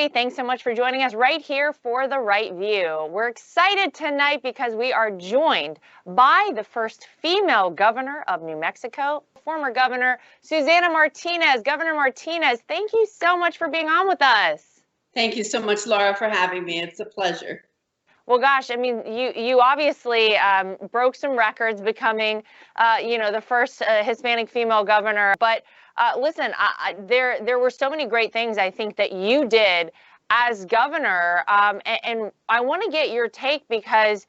everybody. Thanks so much for joining us right here for The Right View. We're excited tonight because we are joined by the first female governor of New Mexico, former Governor Susana Martinez. Governor Martinez, thank you so much for being on with us. Thank you so much, Laura, for having me. It's a pleasure. Well, gosh, I mean, you obviously broke some records becoming, the first Hispanic female governor. But listen, there were so many great things I think that you did as governor. And I want to get your take because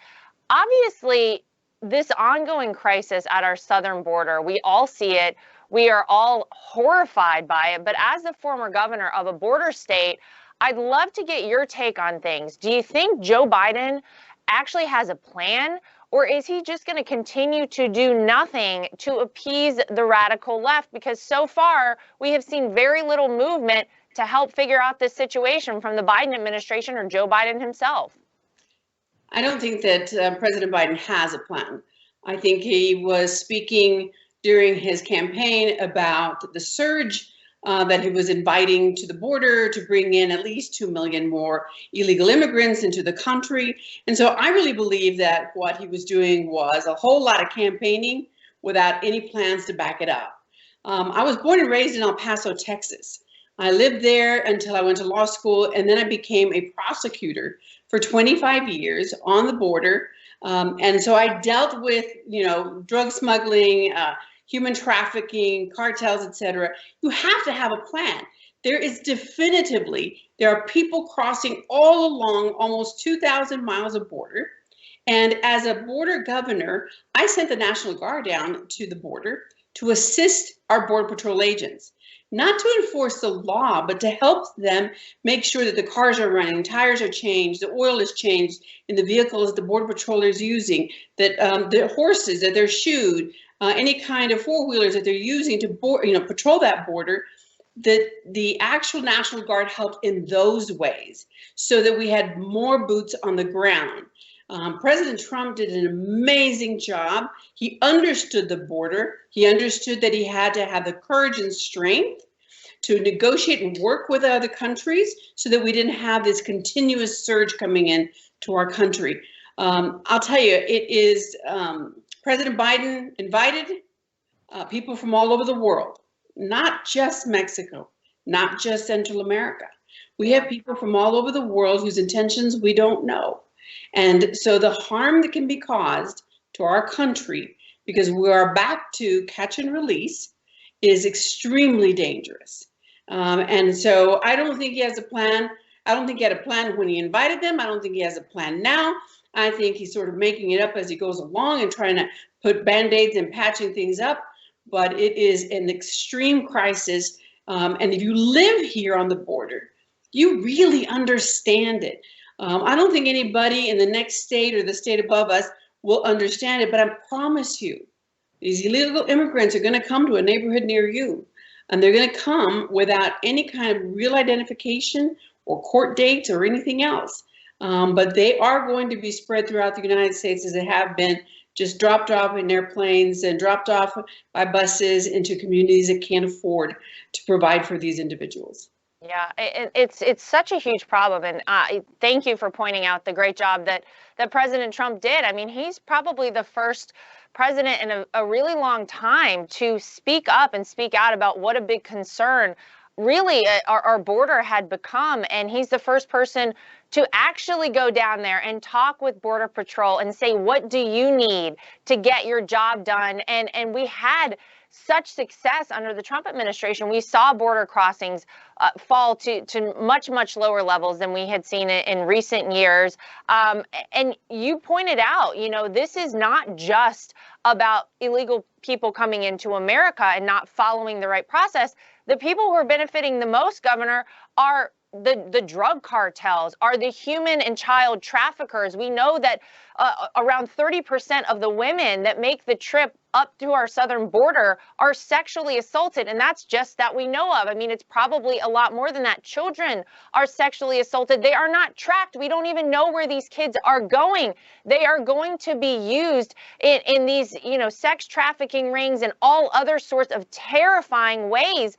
obviously this ongoing crisis at our southern border, we all see it. We are all horrified by it. But as the former governor of a border state, I'd love to get your take on things. Do you think Joe Biden actually has a plan, or is he just going to continue to do nothing to appease the radical left? Because so far, we have seen very little movement to help figure out this situation from the Biden administration or Joe Biden himself. I don't think that President Biden has a plan. I think he was speaking during his campaign about the surge that he was inviting to the border to bring in at least 2 million more illegal immigrants into the country. And so I really believe that what he was doing was a whole lot of campaigning without any plans to back it up. I was born and raised in El Paso, Texas. I lived there until I went to law school, and then I became a prosecutor for 25 years on the border. And so I dealt with, drug smuggling, human trafficking, cartels, etc. You have to have a plan. There are people crossing all along almost 2,000 miles of border. And as a border governor, I sent the National Guard down to the border to assist our Border Patrol agents, not to enforce the law, but to help them make sure that the cars are running, tires are changed, the oil is changed in the vehicles the Border Patrol is using, that the horses, that they're shoed, any kind of four-wheelers that they're using to patrol that border, that the actual National Guard helped in those ways so that we had more boots on the ground. President Trump did an amazing job. He understood the border. He understood that he had to have the courage and strength to negotiate and work with other countries so that we didn't have this continuous surge coming in to our country. I'll tell you, it is President Biden invited people from all over the world, not just Mexico, not just Central America. We have people from all over the world whose intentions we don't know. And so the harm that can be caused to our country, because we are back to catch and release, is extremely dangerous. And so I don't think he has a plan. I don't think he had a plan when he invited them. I don't think he has a plan now. I think he's sort of making it up as he goes along and trying to put Band-Aids and patching things up. But it is an extreme crisis. And if you live here on the border, you really understand it. I don't think anybody in the next state or the state above us will understand it, but I promise you, these illegal immigrants are going to come to a neighborhood near you, and they're going to come without any kind of real identification or court dates or anything else. But they are going to be spread throughout the United States as they have been, just dropped off in airplanes and dropped off by buses into communities that can't afford to provide for these individuals. Yeah, it's such a huge problem, and thank you for pointing out the great job that President Trump did. I mean, he's probably the first president in a really long time to speak up and speak out about what a big concern really our border had become, and he's the first person to actually go down there and talk with Border Patrol and say, what do you need to get your job done? And we had such success under the Trump administration. We saw border crossings fall to much, much lower levels than we had seen it in recent years. And you pointed out, this is not just about illegal people coming into America and not following the right process. The people who are benefiting the most, Governor, are the drug cartels, are the human and child traffickers. We know that around 30% of the women that make the trip up to our southern border are sexually assaulted, and that's just that we know of. I mean, it's probably a lot more than that. Children are sexually assaulted. They are not tracked. We don't even know where these kids are going. They are going to be used in these, sex trafficking rings and all other sorts of terrifying ways.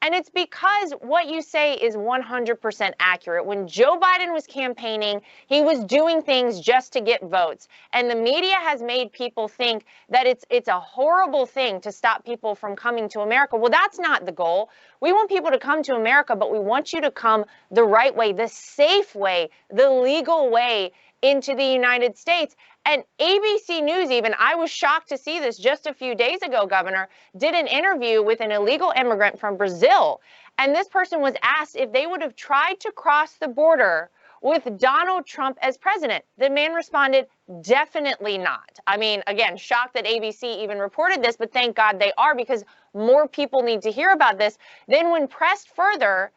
And it's because what you say is 100% accurate. When Joe Biden was campaigning, he was doing things just to get votes. And the media has made people think that it's a horrible thing to stop people from coming to America. Well, that's not the goal. We want people to come to America, but we want you to come the right way, the safe way, the legal way into the United States. And ABC News, even, I was shocked to see this just a few days ago, Governor, did an interview with an illegal immigrant from Brazil. And this person was asked if they would have tried to cross the border with Donald Trump as president. The man responded, definitely not. I mean, again, shocked that ABC even reported this, but thank God they are, because more people need to hear about this. Then when pressed further,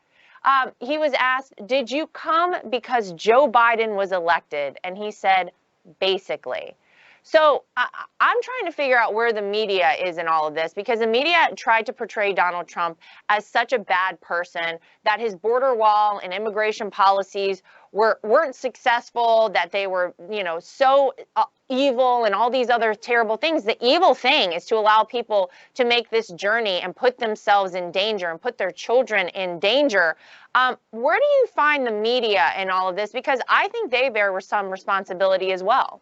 he was asked, did you come because Joe Biden was elected? And he said, basically. So I'm trying to figure out where the media is in all of this, because the media tried to portray Donald Trump as such a bad person, that his border wall and immigration policies weren't successful, that they were, so evil and all these other terrible things. The evil thing is to allow people to make this journey and put themselves in danger and put their children in danger. Where do you find the media in all of this? Because I think they bear some responsibility as well.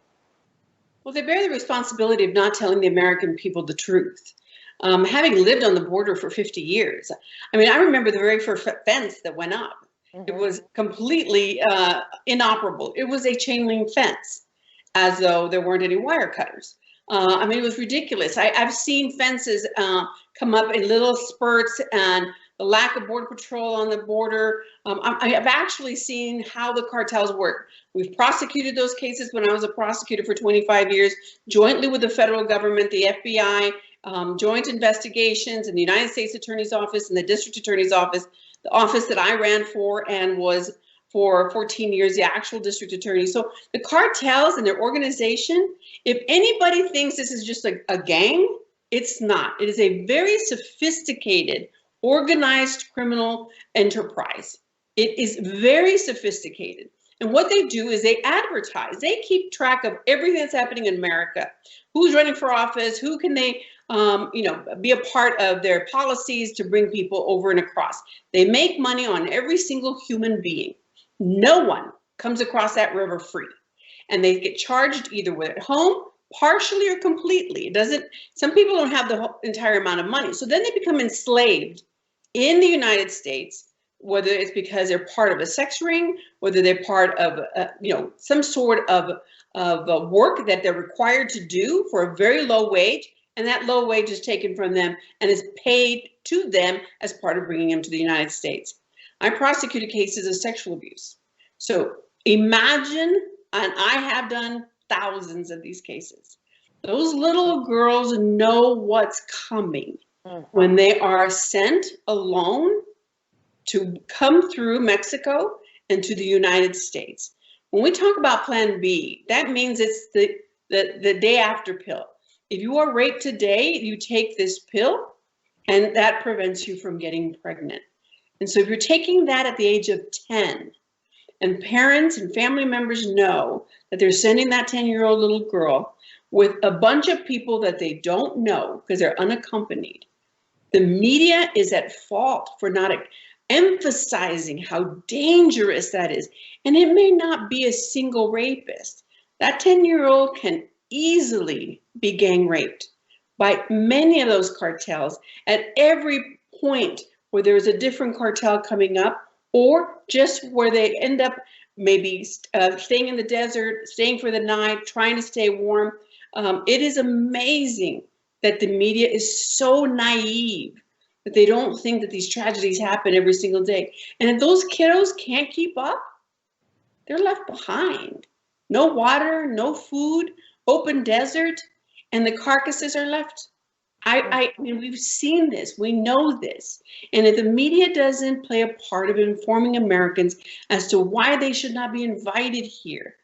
Well, they bear the responsibility of not telling the American people the truth. Having lived on the border for 50 years, I mean, I remember the very first fence that went up. It was completely inoperable. It was a chain link fence, as though there weren't any wire cutters. I mean, it was ridiculous. I've seen fences come up in little spurts, and the lack of border patrol on the border. I've actually seen how the cartels work. We've prosecuted those cases when I was a prosecutor for 25 years, jointly with the federal government, the FBI, joint investigations in the United States Attorney's Office and the District Attorney's Office, the office that I ran for and was for 14 years, the actual district attorney. So the cartels and their organization, if anybody thinks this is just a gang, it's not. It is a very sophisticated, organized criminal enterprise. It is very sophisticated. And what they do is they advertise. They keep track of everything that's happening in America. Who's running for office? Who can they, be a part of their policies to bring people over and across? They make money on every single human being. No one comes across that river free. And they get charged either with at home, partially or completely. It doesn't. Some people don't have the entire amount of money. So then they become enslaved in the United States, whether it's because they're part of a sex ring, whether they're part of, some sort of work that they're required to do for a very low wage, and that low wage is taken from them and is paid to them as part of bringing them to the United States. I prosecuted cases of sexual abuse. So imagine, and I have done thousands of these cases. Those little girls know what's coming when they are sent alone to come through Mexico and to the United States. When we talk about Plan B, that means it's the day after pill. If you are raped today, you take this pill, and that prevents you from getting pregnant. And so if you're taking that at the age of 10, and parents and family members know that they're sending that 10-year-old little girl with a bunch of people that they don't know because they're unaccompanied, the media is at fault for not emphasizing how dangerous that is. And it may not be a single rapist. That 10-year-old can easily be gang raped by many of those cartels at every point where there's a different cartel coming up, or just where they end up maybe staying in the desert, staying for the night, trying to stay warm. It is amazing that the media is so naive that they don't think that these tragedies happen every single day. And if those kiddos can't keep up, they're left behind. No water, no food, open desert, and the carcasses are left. I mean, we've seen this, we know this. And if the media doesn't play a part of informing Americans as to why they should not be invited here,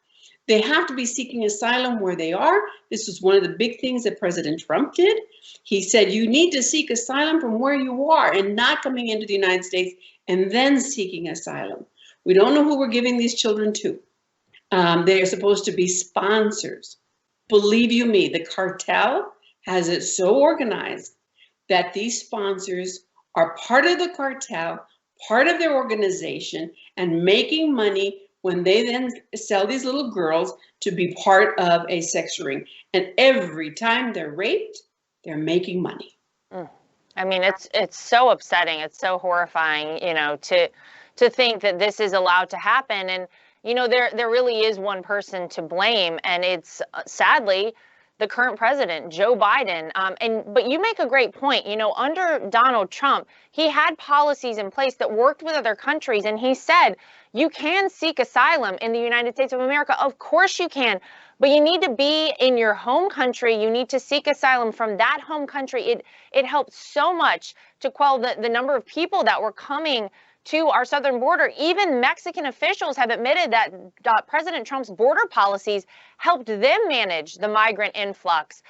they have to be seeking asylum where they are. This was one of the big things that President Trump did. He said, you need to seek asylum from where you are and not coming into the United States and then seeking asylum. We don't know who we're giving these children to. They are supposed to be sponsors. Believe you me, the cartel has it so organized that these sponsors are part of the cartel, part of their organization, and making money when they then sell these little girls to be part of a sex ring. And every time they're raped, they're making money. I mean, it's so upsetting. It's so horrifying, to think that this is allowed to happen. And, there really is one person to blame, and it's sadly the current president, Joe Biden. But you make a great point. Under Donald Trump, he had policies in place that worked with other countries, and he said you can seek asylum in the United States of America. Of course you can. But you need to be in your home country. You need to seek asylum from that home country. It helped so much to quell the number of people that were coming to our southern border. Even Mexican officials have admitted that President Trump's border policies helped them manage the migrant influx.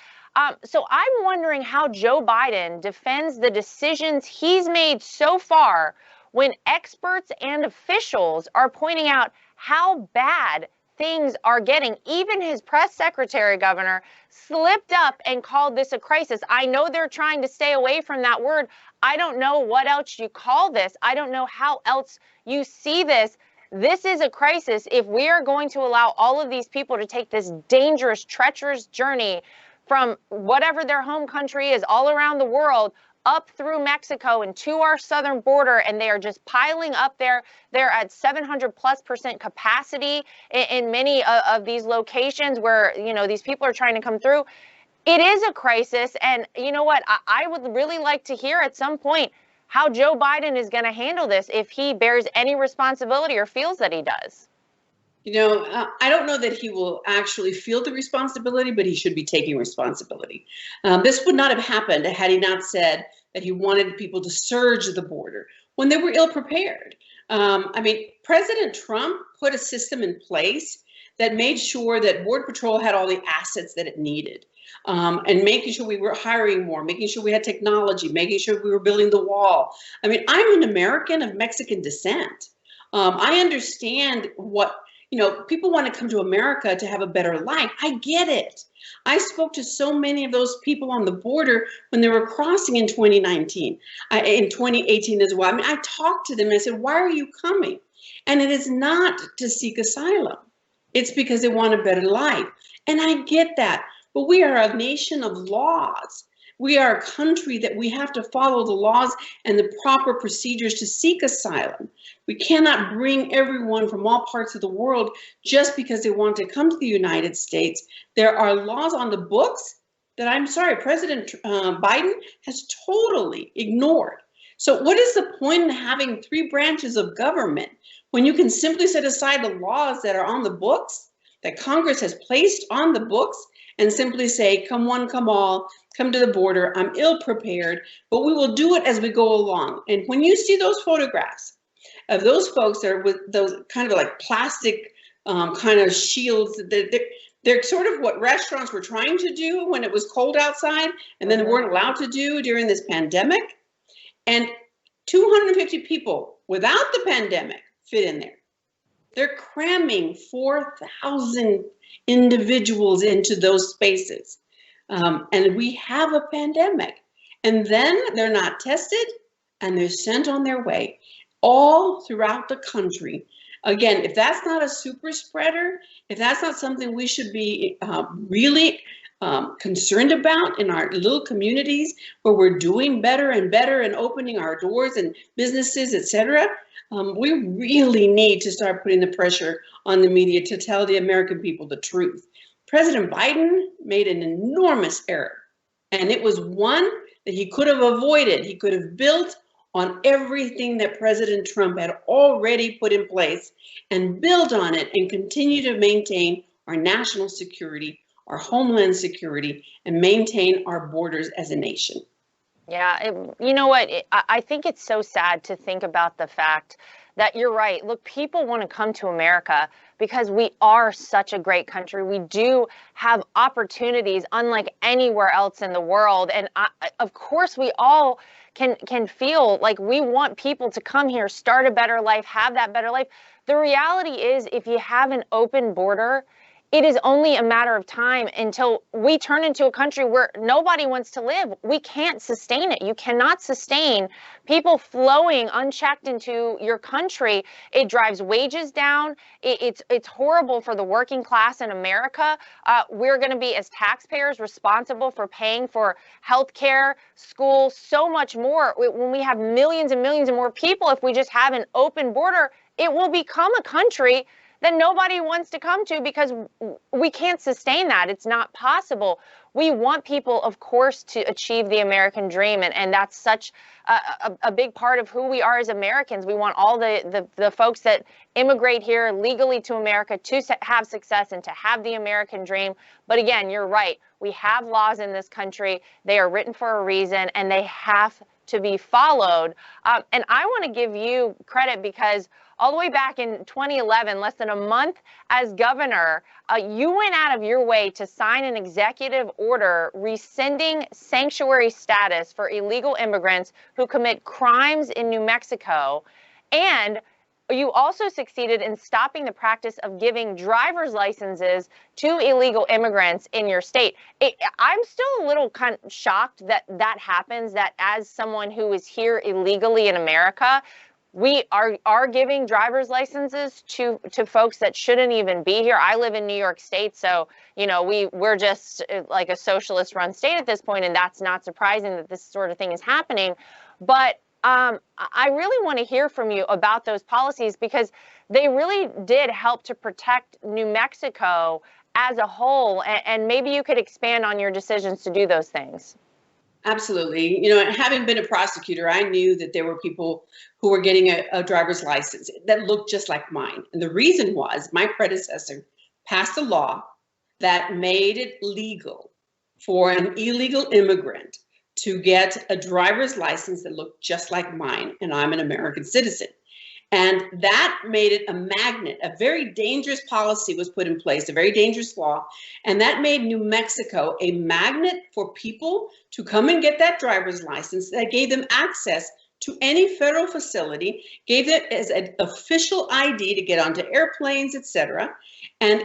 So I'm wondering how Joe Biden defends the decisions he's made so far when experts and officials are pointing out how bad things are getting. Even his press secretary, Governor, slipped up and called this a crisis. I know they're trying to stay away from that word. I don't know what else you call this. I don't know how else you see this. This is a crisis. If we are going to allow all of these people to take this dangerous, treacherous journey from whatever their home country is all around the world up through Mexico and to our southern border, and they are just piling up there. They're at 700+% capacity in many of these locations where, these people are trying to come through. It is a crisis. And you know what? I would really like to hear at some point how Joe Biden is going to handle this, if he bears any responsibility or feels that he does. I don't know that he will actually feel the responsibility, but he should be taking responsibility. This would not have happened had he not said that he wanted people to surge the border when they were ill prepared. President Trump put a system in place that made sure that Border Patrol had all the assets that it needed, and making sure we were hiring more, making sure we had technology, making sure we were building the wall. I'm an American of Mexican descent. I understand what people want to come to America to have a better life. I get it. I spoke to so many of those people on the border when they were crossing in 2019, in 2018 as well. I talked to them and I said, why are you coming? And it is not to seek asylum. It's because they want a better life. And I get that. But we are a nation of laws. We are a country that we have to follow the laws and the proper procedures to seek asylum. We cannot bring everyone from all parts of the world just because they want to come to the United States. There are laws on the books that, I'm sorry, President Biden has totally ignored. So what is the point in having three branches of government when you can simply set aside the laws that are on the books, that Congress has placed on the books, and simply say, come one, come all, come to the border. I'm ill prepared, but we will do it as we go along. And when you see those photographs of those folks that are with those kind of like plastic kind of shields, they're sort of what restaurants were trying to do when it was cold outside and then they weren't allowed to do during this pandemic. And 250 people without the pandemic fit in there. They're cramming 4,000 individuals into those spaces. And we have a pandemic. And then they're not tested and they're sent on their way all throughout the country. Again, if that's not a super spreader, if that's not something we should be really concerned about in our little communities where we're doing better and better and opening our doors and businesses, etc., we really need to start putting the pressure on the media to tell the American people the truth. President Biden made an enormous error, and it was one that he could have avoided. He could have built on everything that President Trump had already put in place and build on it and continue to maintain our national security, our homeland security, and maintain our borders as a nation. Yeah, you know what? I think it's so sad to think about the fact that you're right. Look, people want to come to America because we are such a great country. We do have opportunities unlike anywhere else in the world. And of course, we all can feel like we want people to come here, start a better life, have that better life. The reality is, if you have an open border, it is only a matter of time until we turn into a country where nobody wants to live. We can't sustain it. You cannot sustain people flowing unchecked into your country. It drives wages down. It's horrible for the working class in America. We're going to be, as taxpayers, responsible for paying for health care, school, so much more. When we have millions and millions and more people, if we just have an open border, it will become a country that nobody wants to come to, because we can't sustain that. It's not possible. We want people, of course, to achieve the American dream, and that's such a big part of who we are as Americans. We want all the folks that immigrate here legally to America to have success and to have the American dream. But again, you're right. We have laws in this country. They are written for a reason, and they have to be followed. And I want to give you credit, because all the way back in 2011, less than a month as governor, you went out of your way to sign an executive order rescinding sanctuary status for illegal immigrants who commit crimes in New Mexico. And you also succeeded in stopping the practice of giving driver's licenses to illegal immigrants in your state. I'm still a little kind of shocked that that happens, that as someone who is here illegally in America, we are giving driver's licenses to folks that shouldn't even be here. I live in New York State, so we're just like a socialist-run state at this point, and that's not surprising that this sort of thing is happening. But I really want to hear from you about those policies, because they really did help to protect New Mexico as a whole, and maybe you could expand on your decisions to do those things. Absolutely. Having been a prosecutor, I knew that there were people who were getting a driver's license that looked just like mine. And the reason was my predecessor passed a law that made it legal for an illegal immigrant to get a driver's license that looked just like mine, and I'm an American citizen. And that made it a magnet. A very dangerous policy was put in place, a very dangerous law. And that made New Mexico a magnet for people to come and get that driver's license. That gave them access to any federal facility, gave it as an official ID to get onto airplanes, etc. And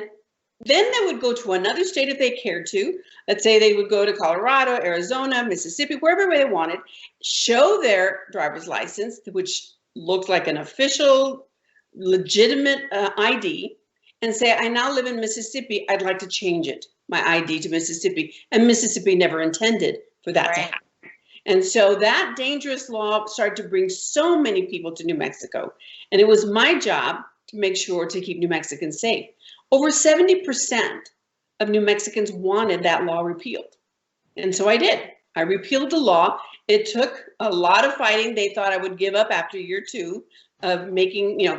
then they would go to another state if they cared to. Let's say they would go to Colorado, Arizona, Mississippi, wherever they wanted, show their driver's license, which looked like an official, legitimate ID, and say, I now live in Mississippi, I'd like to change it, my ID to Mississippi. And Mississippi never intended for that to happen. And so that dangerous law started to bring so many people to New Mexico. And it was my job to make sure to keep New Mexicans safe. Over 70% of New Mexicans wanted that law repealed. And so I did. I repealed the law. It took a lot of fighting. They thought I would give up after year 2 of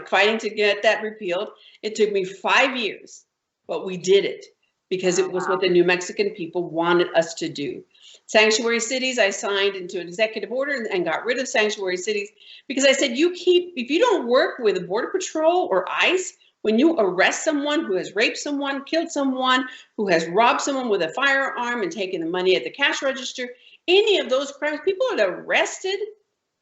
fighting to get that repealed. It took me 5 years, but we did it because it was what the New Mexican people wanted us to do. Sanctuary cities, I signed into an executive order and got rid of sanctuary cities because I said, if you don't work with Border Patrol or ICE, when you arrest someone who has raped someone, killed someone, who has robbed someone with a firearm and taken the money at the cash register, any of those crimes, people are arrested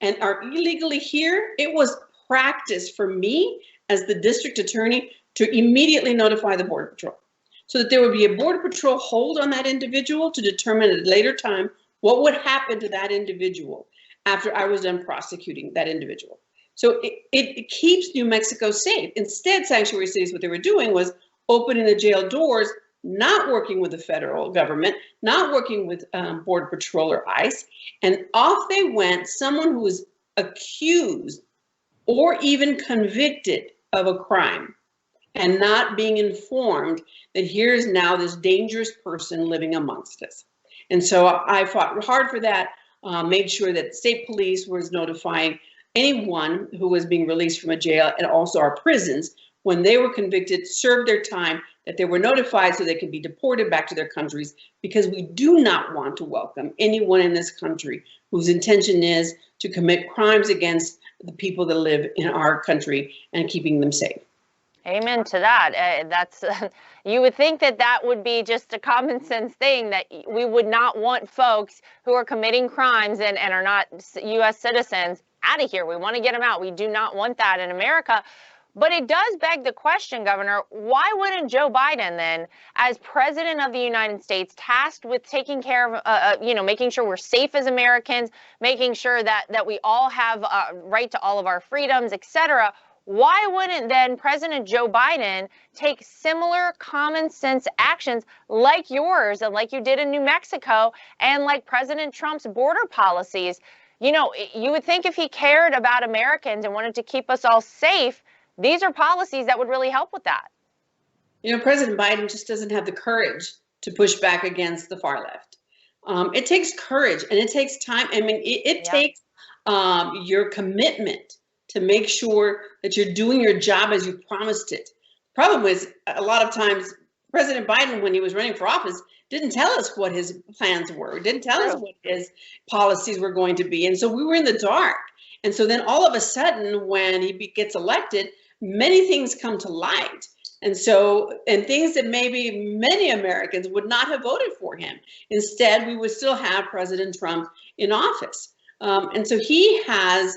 and are illegally here. It was practice for me as the district attorney to immediately notify the Border Patrol so that there would be a Border Patrol hold on that individual to determine at a later time what would happen to that individual after I was done prosecuting that individual. So it keeps New Mexico safe. Instead, sanctuary cities, what they were doing was opening the jail doors, not working with the federal government, not working with Border Patrol or ICE, and off they went, someone who was accused or even convicted of a crime and not being informed that here's now this dangerous person living amongst us. And so I fought hard for that, made sure that state police was notifying anyone who was being released from a jail, and also our prisons, when they were convicted, served their time, that they were notified so they could be deported back to their countries, because we do not want to welcome anyone in this country whose intention is to commit crimes against the people that live in our country and keeping them safe. Amen to that. You would think that would be just a common sense thing, that we would not want folks who are committing crimes and are not U.S. citizens out of here. We want to get them out. We do not want that in America. But it does beg the question, Governor, why wouldn't Joe Biden then, as president of the United States, tasked with taking care of, making sure we're safe as Americans, making sure that we all have right to all of our freedoms, et cetera, why wouldn't then President Joe Biden take similar common sense actions like yours and like you did in New Mexico and like President Trump's border policies? You know, you would think if he cared about Americans and wanted to keep us all safe, these are policies that would really help with that. You know, President Biden just doesn't have the courage to push back against the far left. It takes courage and it takes time. I mean, it takes your commitment to make sure that you're doing your job as you promised it. Problem is, a lot of times, President Biden, when he was running for office, didn't tell us what his plans were, didn't tell us what his policies were going to be. And so we were in the dark. And so then all of a sudden, when he gets elected, many things come to light. And things that maybe many Americans would not have voted for him. Instead, we would still have President Trump in office. And so he has,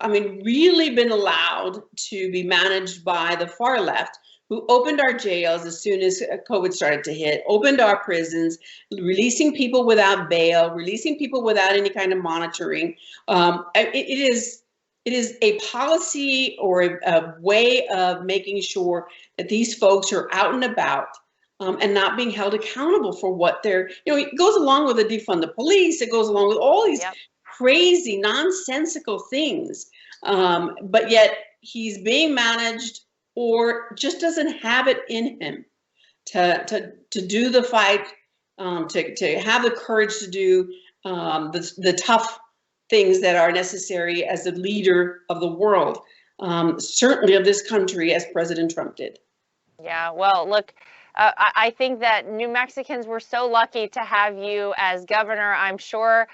really been allowed to be managed by the far left, who opened our jails as soon as COVID started to hit, opened our prisons, releasing people without bail, releasing people without any kind of monitoring. It is a policy or a way of making sure that these folks are out and about and not being held accountable for what they're, it goes along with the defund the police. It goes along with all these crazy, nonsensical things. But yet he's being managed or just doesn't have it in him to do the fight, to have the courage to do the tough things that are necessary as the leader of the world, certainly of this country, as President Trump did. Yeah, well, look, I think that New Mexicans were so lucky to have you as governor. I'm sure,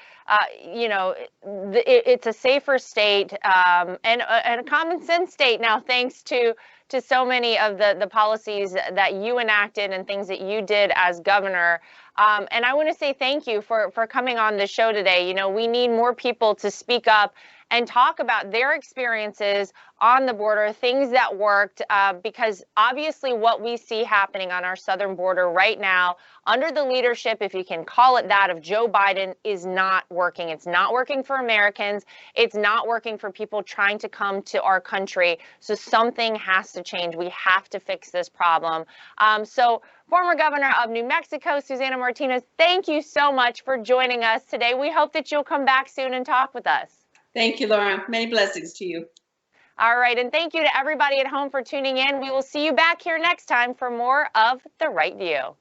it's a safer state and a common sense state now, thanks to so many of the policies that you enacted and things that you did as governor. And I want to say thank you for coming on the show today. You know, we need more people to speak up and talk about their experiences on the border, things that worked, because obviously what we see happening on our southern border right now under the leadership, if you can call it that, of Joe Biden is not working. It's not working for Americans. It's not working for people trying to come to our country. So something has to change. We have to fix this problem. So former governor of New Mexico, Susana Martinez, thank you so much for joining us today. We hope that you'll come back soon and talk with us. Thank you, Laura. Many blessings to you. All right. And thank you to everybody at home for tuning in. We will see you back here next time for more of The Right View.